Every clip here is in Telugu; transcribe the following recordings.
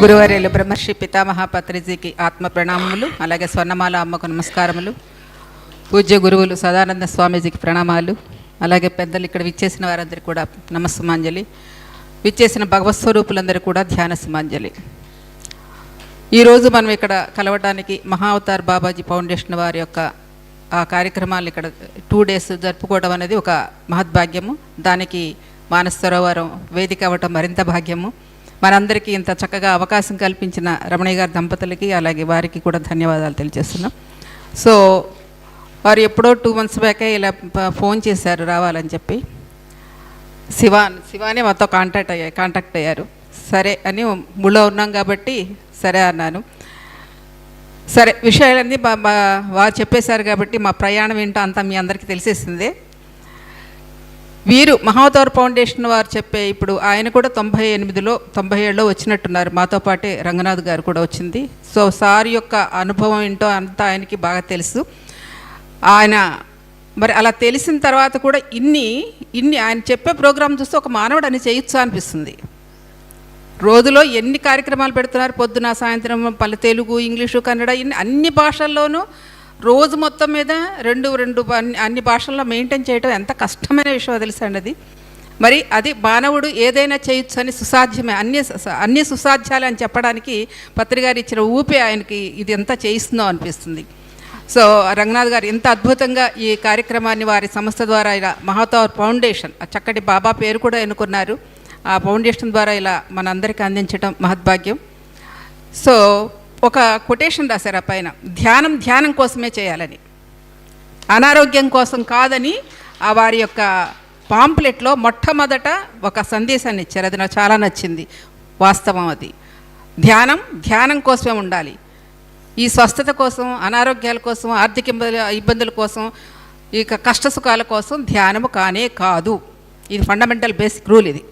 గురువర్యులు బ్రహ్మర్షి పితామహ పత్రిజీకి ఆత్మ ప్రణామములు, అలాగే స్వర్ణమాల అమ్మకు నమస్కారములు. పూజ్య గురువులు సదానంద స్వామీజీకి ప్రణామాలు, అలాగే పెద్దలు ఇక్కడ విచ్చేసిన వారందరికీ కూడా నమస్సుమాంజలి, విచ్చేసిన భగవత్స్వరూపులందరూ కూడా ధ్యాన సుమాంజలి. ఈరోజు మనం ఇక్కడ కలవటానికి మహావతార్ బాబాజీ ఫౌండేషన్ వారి యొక్క ఆ కార్యక్రమాలు ఇక్కడ 2 days జరుపుకోవడం అనేది ఒక మహద్భాగ్యము. దానికి మానస సరోవరం వేదిక అవ్వటం మరింత భాగ్యము. మనందరికీ ఇంత చక్కగా అవకాశం కల్పించిన రమణయ్య గారి దంపతులకి అలాగే వారికి కూడా ధన్యవాదాలు తెలియజేస్తున్నాం. సో వారు ఎప్పుడో 2 months బ్యాకే ఇలా ఫోన్ చేశారు రావాలని చెప్పి. శివానే మాతో కాంటాక్ట్ అయ్యారు. సరే అని ముళ్ళో ఉన్నాం కాబట్టి సరే అన్నాను. సరే విషయాలన్నీ వారు చెప్పేశారు కాబట్టి మా ప్రయాణం ఏంటో అంతా మీ అందరికీ తెలిసేసిందే. వీరు మహావతార్ ఫౌండేషన్ వారు చెప్పే ఇప్పుడు ఆయన కూడా 97లో వచ్చినట్టున్నారు. మాతో పాటే రంగనాథ్ గారు కూడా వచ్చింది. సో సార్ యొక్క అనుభవం ఏంటో అంతా ఆయనకి బాగా తెలుసు. ఆయన మరి అలా తెలిసిన తర్వాత కూడా ఇన్ని ఆయన చెప్పే ప్రోగ్రాం చూస్తే ఒక మానవుడు అని చేయొచ్చా అనిపిస్తుంది. రోజులో ఎన్ని కార్యక్రమాలు పెడుతున్నారు, పొద్దున సాయంత్రం తెలుగు, ఇంగ్లీషు, కన్నడ, అన్ని భాషల్లోనూ రోజు మొత్తం మీద రెండు అన్ని భాషల్లో మెయింటైన్ చేయడం ఎంత కష్టమైన విషయం తెలుసా అండి అది. మరి అది మానవుడు ఏదైనా చేయొచ్చు అని సుసాధ్యమే, అన్ని సుసాధ్యాలు అని చెప్పడానికి పత్రికారు ఇచ్చిన ఊపే ఆయనకి ఇది ఎంత చేయిస్తుందో అనిపిస్తుంది. సో రంగనాథ్ గారు ఎంత అద్భుతంగా ఈ కార్యక్రమాన్ని వారి సంస్థ ద్వారా ఇలా మహావతార్ ఫౌండేషన్, చక్కటి బాబా పేరు కూడా ఎన్నుకున్నారు, ఆ ఫౌండేషన్ ద్వారా ఇలా మనందరికీ అందించడం మహద్భాగ్యం. సో ఒక కొటేషన్ రాశారు ఆ పైన, ధ్యానం కోసమే చేయాలని, అనారోగ్యం కోసం కాదని ఆ వారి యొక్క పాంప్లెట్లో మొట్టమొదట ఒక సందేశాన్ని ఇచ్చారు. అది నాకు చాలా నచ్చింది. వాస్తవం అది. ధ్యానం కోసమే ఉండాలి. ఈ స్వస్థత కోసం, అనారోగ్యాల కోసం, ఆర్థిక ఇబ్బందుల కోసం, ఇక కష్టసుఖాల కోసం ధ్యానము కానే కాదు. ఇది ఫండమెంటల్ బేసిక్ రూల్ ఇది.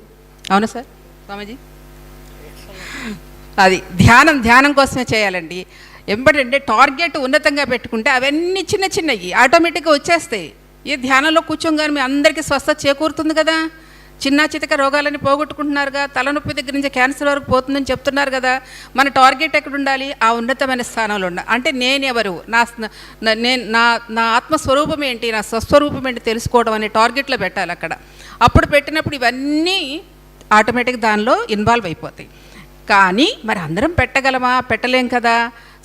అవునా సార్ స్వామీజీ? అది ధ్యానం కోసమే చేయాలండి. ఎంబడంటే టార్గెట్ ఉన్నతంగా పెట్టుకుంటే అవన్నీ చిన్నవి ఆటోమేటిక్గా వచ్చేస్తాయి. ఈ ధ్యానంలో కూర్చోగానే మీ అందరికీ స్వస్థత చేకూరుతుంది కదా. చిన్న చితక రోగాలని పోగొట్టుకుంటున్నారుగా, తలనొప్పి దగ్గర నుంచి క్యాన్సర్ వరకు పోతుందని చెప్తున్నారు కదా. మన టార్గెట్ ఎక్కడ ఉండాలి? ఆ ఉన్నతమైన స్థానంలో ఉండాలి. అంటే నేనెవరు, నా ఆత్మస్వరూపం ఏంటి, నా స్వస్వరూపం ఏంటి తెలుసుకోవడం అనే టార్గెట్లో పెట్టాలి అక్కడ. అప్పుడు పెట్టినప్పుడు ఇవన్నీ ఆటోమేటిక్గా దానిలో ఇన్వాల్వ్ అయిపోతాయి. కానీ మరి అందరం పెట్టగలమా? పెట్టలేం కదా.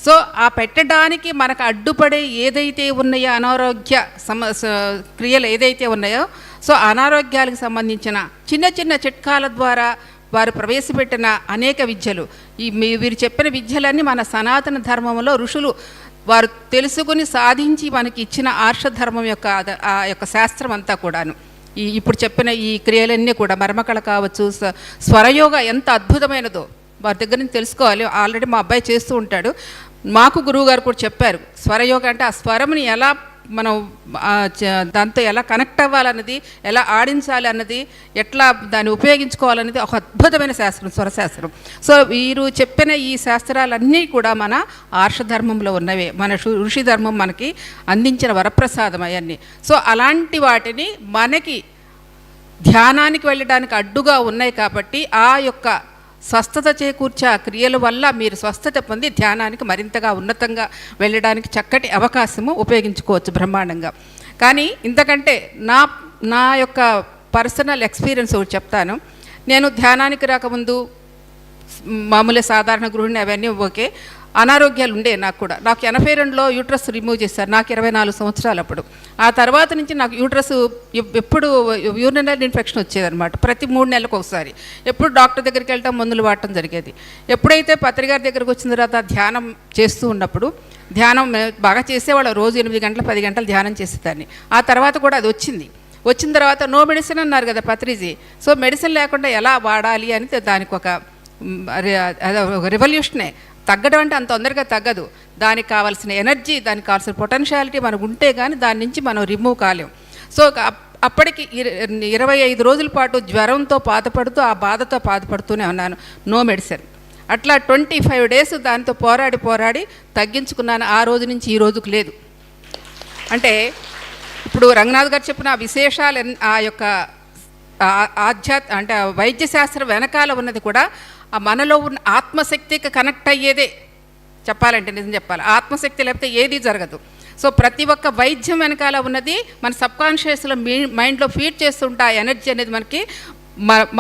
సో ఆ పెట్టడానికి మనకు అడ్డుపడే ఏదైతే ఉన్నాయో, అనారోగ్య క్రియలు ఏదైతే ఉన్నాయో, సో అనారోగ్యాలకు సంబంధించిన చిన్న చిట్కాల ద్వారా వారు ప్రవేశపెట్టిన అనేక విద్యలు, వీరు చెప్పిన విద్యలన్నీ మన సనాతన ధర్మంలో ఋషులు వారు తెలుసుకుని సాధించి మనకి ఇచ్చిన ఆర్షధర్మం యొక్క ఆ యొక్క శాస్త్రం అంతా కూడాను ఇప్పుడు చెప్పిన ఈ క్రియలన్నీ కూడా మర్మకళ కావచ్చు, స్వరయోగ ఎంత అద్భుతమైనదో వారి దగ్గర నుంచి తెలుసుకోవాలి. ఆల్రెడీ మా అబ్బాయి చేస్తూ ఉంటాడు. మాకు గురువు గారు కూడా చెప్పారు, స్వరయోగ అంటే ఆ స్వరంని ఎలా మనం దాంతో ఎలా కనెక్ట్ అవ్వాలన్నది, ఎలా ఆడించాలి అన్నది, ఎట్లా దాన్ని ఉపయోగించుకోవాలన్నది ఒక అద్భుతమైన శాస్త్రం, స్వరశాస్త్రం. సో వీరు చెప్పిన ఈ శాస్త్రాలన్నీ కూడా మన ఆర్షధర్మంలో ఉన్నవే, మన ఋషి ధర్మం మనకి అందించిన వరప్రసాదం అవన్నీ. సో అలాంటి వాటిని మనకి ధ్యానానికి వెళ్ళడానికి అడ్డుగా ఉన్నాయి కాబట్టి ఆ యొక్క స్వస్థత చేకూర్చే ఆ క్రియల వల్ల మీరు స్వస్థత పొంది ధ్యానానికి మరింతగా ఉన్నతంగా వెళ్ళడానికి చక్కటి అవకాశము ఉపయోగించుకోవచ్చు బ్రహ్మాండంగా. కానీ ఇంతకంటే నా యొక్క పర్సనల్ ఎక్స్పీరియన్స్ ఒకటి చెప్తాను. నేను ధ్యానానికి రాకముందు మామూలు సాధారణ గృహిణి, అవన్నీ ఓకే, అనారోగ్యాలు ఉండే నాకు కూడా. నాకు 82లో యూట్రస్ రిమూవ్ చేశారు, నాకు 24 సంవత్సరాలు అప్పుడు. ఆ తర్వాత నుంచి నాకు యూట్రస్ ఎప్పుడు యూరినరీ ఇన్ఫెక్షన్ వచ్చేదన్నమాట, ప్రతి 3 నెలలకు ఒకసారి. ఎప్పుడు డాక్టర్ దగ్గరికి వెళ్ళటం, మందులు వాడటం జరిగేది. ఎప్పుడైతే పత్రికారి దగ్గరికి వచ్చిన తర్వాత ధ్యానం చేస్తూ ఉన్నప్పుడు, ధ్యానం బాగా చేసేవాళ్ళు, రోజు 8 గంటలు 10 గంటలు ధ్యానం చేసేదాన్ని. ఆ తర్వాత కూడా అది వచ్చిన తర్వాత నో మెడిసిన్ అన్నారు కదా పత్రిజీ. సో మెడిసిన్ లేకుండా ఎలా వాడాలి అని దానికి ఒక రెవల్యూషనే. తగ్గడం అంటే అంత తొందరగా తగ్గదు. దానికి కావాల్సిన ఎనర్జీ, దానికి కావాల్సిన పొటెన్షియాలిటీ మనకు ఉంటే కానీ దాని నుంచి మనం రిమూవ్ కాలేం. సో అప్పటికి 25 రోజుల పాటు జ్వరంతో బాధపడుతూ, ఆ బాధతో బాధపడుతూనే ఉన్నాను, నో మెడిసిన్. అట్లా 25 days దాంతో పోరాడి తగ్గించుకున్నాను. ఆ రోజు నుంచి ఈ రోజుకు లేదు. అంటే ఇప్పుడు రంగనాథ్ గారు చెప్పిన విశేషాలు, ఆ యొక్క అంటే వైద్య శాస్త్రం వెనకాల ఉన్నది కూడా ఆ మనలో ఉన్న ఆత్మశక్తికి కనెక్ట్ అయ్యేదే. చెప్పాలంటే నిజం చెప్పాలి, ఆత్మశక్తి లేకపోతే ఏది జరగదు. సో ప్రతి ఒక్క వైద్యం వెనకాల ఉన్నది మన సబ్కాన్షియస్లో మైండ్లో ఫీడ్ చేస్తుంటే ఆ ఎనర్జీ అనేది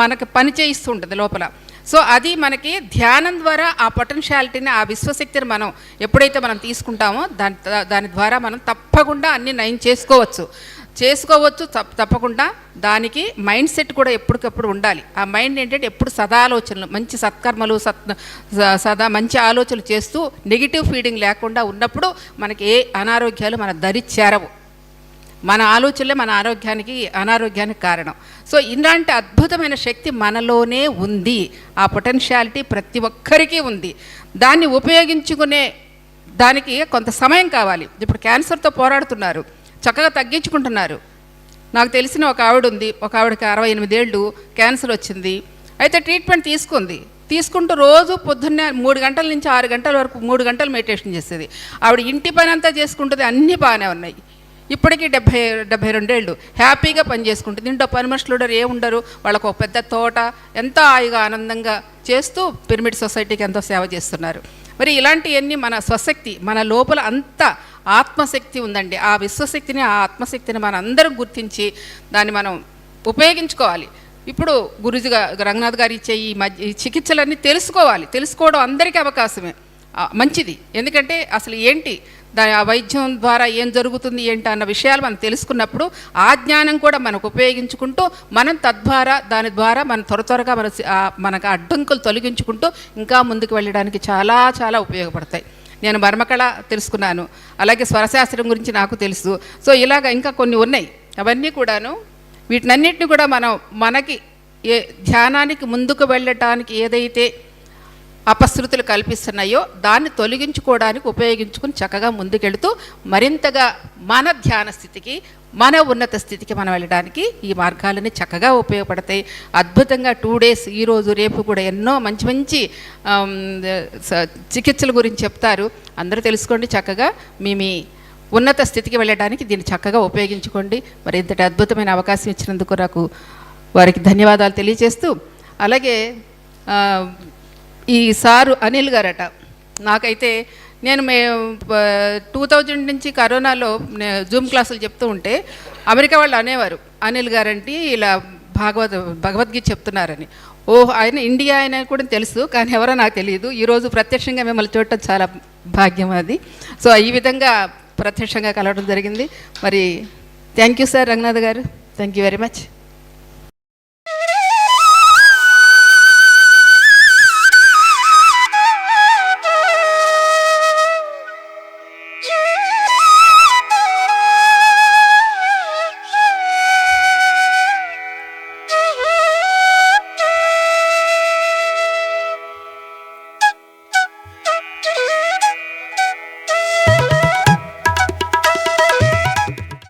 మనకి పని చేయిస్తుంటుంది లోపల. సో అది మనకి ధ్యానం ద్వారా ఆ పొటెన్షియాలిటీని, ఆ విశ్వశక్తిని మనం ఎప్పుడైతే మనం తీసుకుంటామో దాని ద్వారా మనం తప్పకుండా అన్ని నయం చేసుకోవచ్చు. తప్పకుండా. దానికి మైండ్ సెట్ కూడా ఎప్పటికప్పుడు ఉండాలి. ఆ మైండ్ ఏంటంటే ఎప్పుడు సదాలోచనలు, మంచి సత్కర్మలు, సదా మంచి ఆలోచనలు చేస్తూ నెగిటివ్ ఫీడింగ్ లేకుండా ఉన్నప్పుడు మనకి ఏ అనారోగ్యాలు మన దరి చేరవు. మన ఆలోచనలే మన అనారోగ్యానికి కారణం. సో ఇలాంటి అద్భుతమైన శక్తి మనలోనే ఉంది. ఆ పొటెన్షియాలిటీ ప్రతి ఒక్కరికి ఉంది. దాన్ని ఉపయోగించుకునే దానికి కొంత సమయం కావాలి. ఇప్పుడు క్యాన్సర్తో పోరాడుతున్నారు, చక్కగా తగ్గించుకుంటున్నారు. నాకు తెలిసిన ఒక ఆవిడ ఉంది, ఒక ఆవిడకి 68 ఏళ్ళు క్యాన్సర్ వచ్చింది. అయితే ట్రీట్మెంట్ తీసుకుంటూ రోజు పొద్దున్నే 3 గంటల నుంచి 6 గంటల వరకు 3 గంటలు మెడిటేషన్ చేసేది. ఆవిడ ఇంటి పని అంతా చేసుకుంటుంది, అన్నీ బాగానే ఉన్నాయి. ఇప్పటికీ 72 ఏళ్ళు హ్యాపీగా పని చేసుకుంటుంది. ఇంట్లో పని మనుషులు ఏముండరు, వాళ్ళకు ఒక పెద్ద తోట, ఎంతో హాయిగా ఆనందంగా చేస్తూ పిరమిడ్ సొసైటీకి ఎంతో సేవ చేస్తున్నారు. మరి ఇలాంటివన్నీ మన స్వశక్తి, మన లోపల అంత ఆత్మశక్తి ఉందండి. ఆ విశ్వశక్తిని, ఆ ఆత్మశక్తిని మనం అందరం గుర్తించి దాన్ని మనం ఉపయోగించుకోవాలి. ఇప్పుడు గురుజీ రంగనాథ్ గారు ఇచ్చే ఈ చికిత్సలన్నీ తెలుసుకోవడం అందరికీ అవకాశమే, మంచిది. ఎందుకంటే అసలు ఏంటి ఆ వైద్యం ద్వారా ఏం జరుగుతుంది ఏంటి అన్న విషయాలు మనం తెలుసుకున్నప్పుడు ఆ జ్ఞానం కూడా మనకు ఉపయోగించుకుంటూ మనం దాని ద్వారా మనం త్వరగా మనకు అడ్డంకులు తొలగించుకుంటూ ఇంకా ముందుకు వెళ్ళడానికి చాలా చాలా ఉపయోగపడతాయి. నేను మర్మకళ తెలుసుకున్నాను, అలాగే స్వరశాస్త్రం గురించి నాకు తెలుసు. సో ఇలాగ ఇంకా కొన్ని ఉన్నాయి. అవన్నీ కూడాను, వీటినన్నిటిని కూడా మనకి ధ్యానానికి ముందుకు వెళ్ళటానికి ఏదైతే అపశృతులు కల్పిస్తున్నాయో దాన్ని తొలగించుకోవడానికి ఉపయోగించుకుని చక్కగా ముందుకెళ్తూ మరింతగా మన ధ్యాన స్థితికి, మన ఉన్నత స్థితికి మనం వెళ్ళడానికి ఈ మార్గాలన్నీ చక్కగా ఉపయోగపడతాయి. అద్భుతంగా 2 డేస్, ఈరోజు రేపు కూడా ఎన్నో మంచి మంచి చికిత్సల గురించి చెప్తారు. అందరూ తెలుసుకోండి. చక్కగా మీ ఉన్నత స్థితికి వెళ్ళడానికి దీన్ని చక్కగా ఉపయోగించుకోండి. మరి ఇంతటి అద్భుతమైన అవకాశం ఇచ్చినందుకు నాకు వారికి ధన్యవాదాలు తెలియజేస్తూ, అలాగే ఈ సారు అనిల్ గారట, నాకైతే నేను 2000 నుంచి కరోనాలో జూమ్ క్లాసులు చెప్తూ ఉంటే అమెరికా వాళ్ళు అనేవారు, అనిల్ గారంటే ఇలా భగవద్గీత చెప్తున్నారని. ఆయన ఇండియా ఆయన కూడా తెలుసు, కానీ ఎవరో నాకు తెలియదు. ఈరోజు ప్రత్యక్షంగా మిమ్మల్ని చూడటం చాలా భాగ్యం అది. సో ఈ విధంగా ప్రత్యక్షంగా కలవడం జరిగింది. మరి థ్యాంక్ యూ సార్ రంగనాథ్ గారు, థ్యాంక్ యూ వెరీ మచ్.